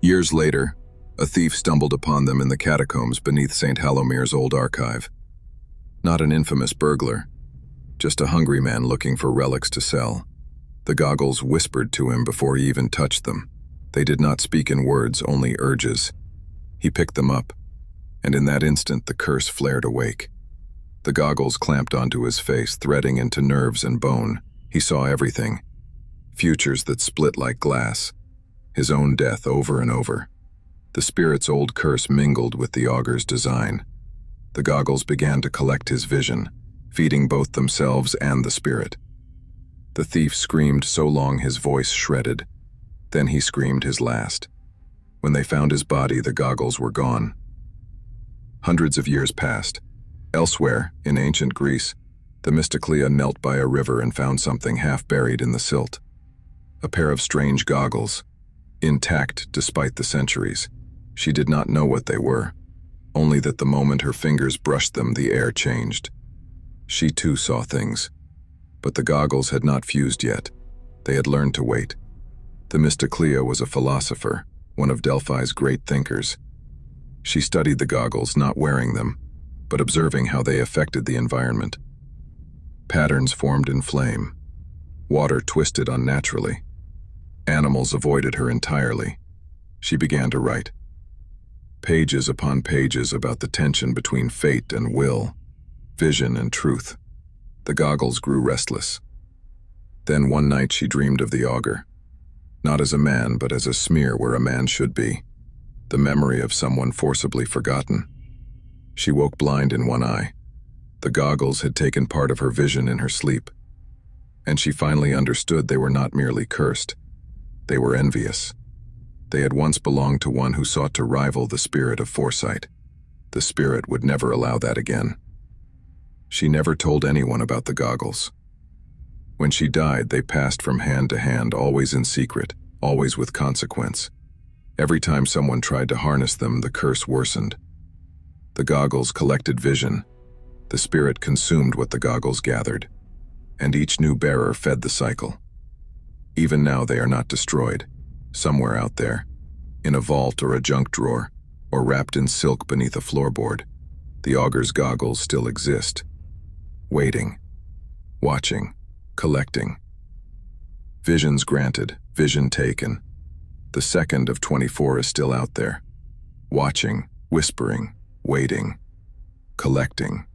Years later, a thief stumbled upon them in the catacombs beneath St. Halomir's old archive. Not an infamous burglar, just a hungry man looking for relics to sell. The goggles whispered to him before he even touched them. They did not speak in words, only urges. He picked them up, and in that instant the curse flared awake. The goggles clamped onto his face, threading into nerves and bone. He saw everything. Futures that split like glass. His own death over and over. The spirit's old curse mingled with the Augur's design. The goggles began to collect his vision, feeding both themselves and the spirit. The thief screamed so long his voice shredded. Then he screamed his last. When they found his body, the goggles were gone. Hundreds of years passed. Elsewhere, in ancient Greece, the Mysticlea knelt by a river and found something half buried in the silt. A pair of strange goggles, intact despite the centuries. She did not know what they were, only that the moment her fingers brushed them, the air changed. She too saw things, but the goggles had not fused yet. They had learned to wait. The Mysticlea was a philosopher, one of Delphi's great thinkers. She studied the goggles, not wearing them, but observing how they affected the environment. Patterns formed in flame. Water twisted unnaturally. Animals avoided her entirely. She began to write. Pages upon pages about the tension between fate and will, vision and truth. The goggles grew restless. Then one night she dreamed of the Augur. Not as a man, but as a smear where a man should be. The memory of someone forcibly forgotten. She woke blind in one eye. The goggles had taken part of her vision in her sleep. And she finally understood they were not merely cursed. They were envious. They had once belonged to one who sought to rival the spirit of foresight. The spirit would never allow that again. She never told anyone about the goggles. When she died, they passed from hand to hand, always in secret, always with consequence. Every time someone tried to harness them, the curse worsened. The goggles collected vision. The spirit consumed what the goggles gathered. And each new bearer fed the cycle. Even now they are not destroyed. Somewhere out there, in a vault or a junk drawer, or wrapped in silk beneath a floorboard, the Augur's goggles still exist. Waiting, watching, collecting. Visions granted, vision taken. The second of 24 is still out there. Watching, whispering, waiting, collecting.